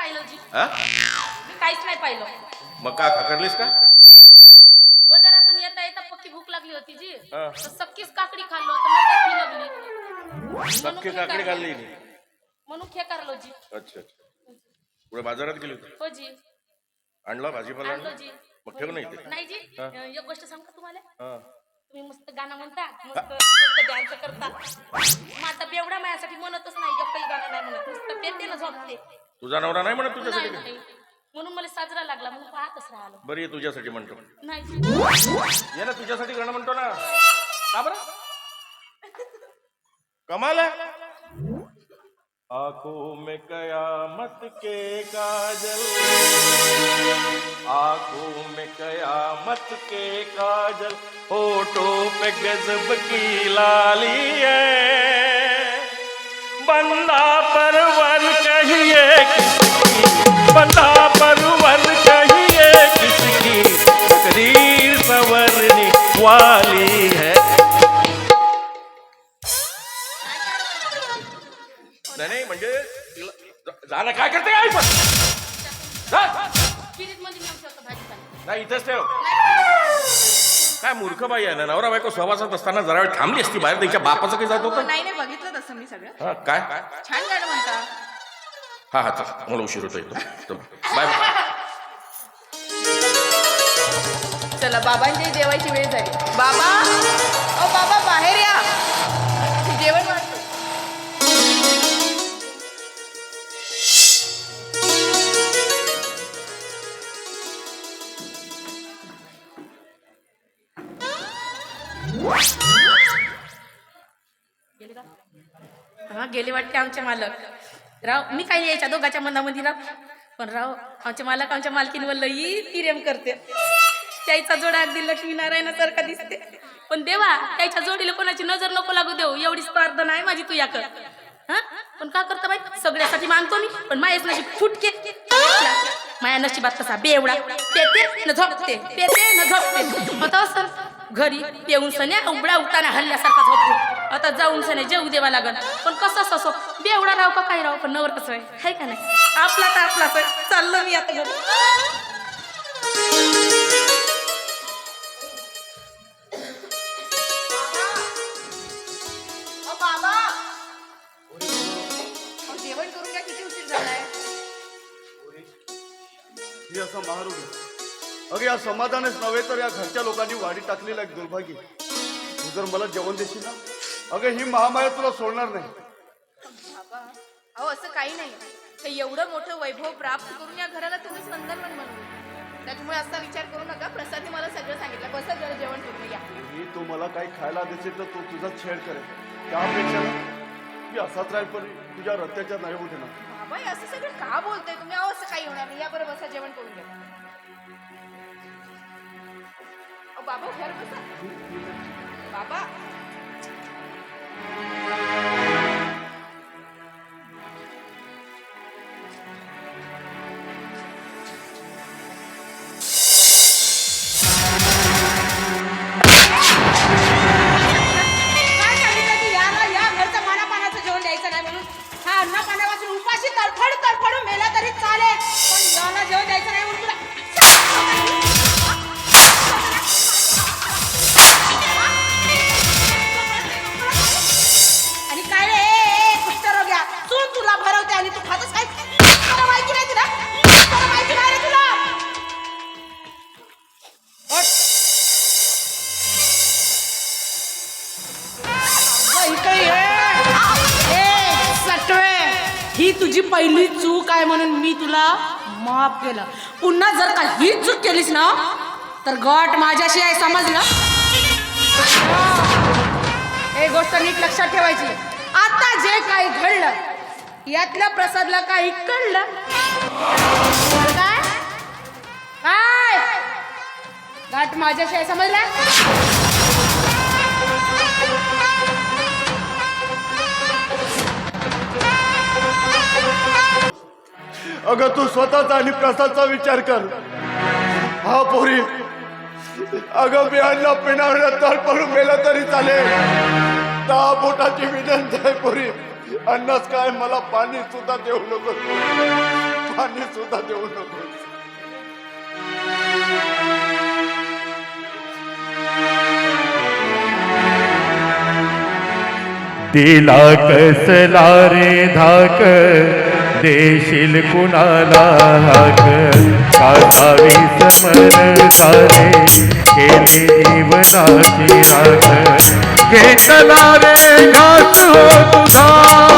पाहिलं जी. हा? मी काहीच नाही पाहिलं. मग का खाकरलीस का? बाजारातून येता येता पक्की भूक लागली होती जी. हा. तर सक्कीच काकडी खाल्लो तर मग ती लागली. नक्की काकडी खाल्ली. म्हणून खेकारलो जी. अच्छा अच्छा. पुढे बाजारात गेली होती. हो जी. आणला भाजीपाला आणलो आणला? जी. मग ठेव नाही ते. नाही जी. हा. एक गोष्ट सांग का तुम्हाला. हा. तुम्ही मस्त गाणं म्हणता, मस्त डान्स करता. मग आता बेवडा माझ्यासाठी म्हणतच नाही, एकही गाणं नाही म्हणत, नुसतं पेते ना झोपते. तुझा नवरा नाही म्हणत तुझ्यासाठी नाही काय? नाही. म्हणून मला साजरा लागला, म्हणून पाहतच राहिलो. बरं ये तुझ्यासाठी म्हणतो. नाही जी. ये ना तुझ्यासाठी गाणं म्हणतो ना. का बरं? कमाल है. आंखों में कयामत के काजल, आंखों में कयामत के काजल, होठों पे गजब की लाली है. बंदा परवर कहिए किसकी, बंदा परवर कहिए किसकी, तकदीर संवरने वाली है. नाही म्हणजे जाणं काय करते आई पण फ्रीजमध्ये नेऊन ठेवतो भाजीपाला. नाही इथंच ठेव. काय मूर्ख बाई आहे ना. नवरा बायको सहवासात असताना जरा वेळ थांबली असती बाहेर. त्याच्या बापाचं काही जात होतं. नाही नाही बघितलं तसं मी सगळं. हा काय छान गाणं म्हणता. हा हा चल मला उशीर होतोय तो. Bye bye. चला बाबांची जेवायची वेळ झाली. बाबा ओ बाबा बाहेर या, जेवण वाढतो. हा गेले वाटते आमचे मालक. राव मी काही यायच्या दोघाच्या मनामध्ये राव. पण राव आमचे मालक आमच्या मालकींवर लई प्रेम करते. त्याचा जोडा अगदी लक्ष्मीनारायणासारखा दिसते. पण देवा त्याच्या जोडीला कोणाची नजर नको लागू देऊ एवढी स्पर्धा नाही माझी तू याकडे. हा पण का करता बाई सगळ्यासाठी मागतो मी. पण मायाच नशीब फुटके. माया नशिबात कसा बेवडा पेते न झोपते पेते न झोपते. आता असं घरी पेऊन सण्या उबडा उताना हल्ल्यासारखा झोपतो. आता जाऊन सण्या जेऊ देवा लागल. पण कसं असो बेवडा राव का काय राव पण नवर कसं आहे का नाही. आपला तर आपलाच आहे. चाललो मी आता घरी. बाबा जेवण करून घ्या, किती उशीर झालाय. ही असं महारू अगं या समाधानच नव्हे तर या घरच्या लोकांनी वाढी टाकलेला एक दुर्भाग्य. तू जर मला जेवण देशील ना अगं ही महामाया तुला सोडणार नाही. बाबा अहो असं काही नाही. हे एवढं मोठं वैभव प्राप्त करून या घराला तुम्ही संदर्भ म्हणून त्याच्यामुळे असा विचार करू नका. प्रसादने मला सगळं सांगितलं. बसा जरा जेवण करून या. मी तू मला काही खायला देशील तर तू तुझा छेड करेल. त्यापेक्षा मी असाच राहील पण तुझ्या रत्याच्या नाही उठे ना. बाबा हे असं सगळं का बोलतोय तुम्ही. अहो असं काही होणार नाही. या बरं बसा जेवण करून घ्या. अहो बाबा घर बसा. बाबा ही तुझी पहिली चूक आहे म्हणून मी तुला माफ केलं. पुन्हा जर का ही चूक केलीस ना तर गट माझ्याशी आहे समजलं. हे गोष्ट नीट लक्षात ठेवायची. आता जे काही घडलं यातल्या प्रसादला काही कळलं काय काय गट माझ्याशी आहे समजलं. अगं तू स्वतःचा आणि प्रसादचा विचार कर. हा पोरी अगं मी अन्न पिण्यावर तळ पडून गेलं तरी चालेल. 10 बोटाची विनंती आहे पोरी. अन्नच काय मला पाणी सुद्धा देऊ नको. पाणी सुद्धा देऊ नको. दिला कसला रे धाक देशील कुणाला हाक साधावी समन झाले केले जीवनाची राख घेतला रे घास हो तुझा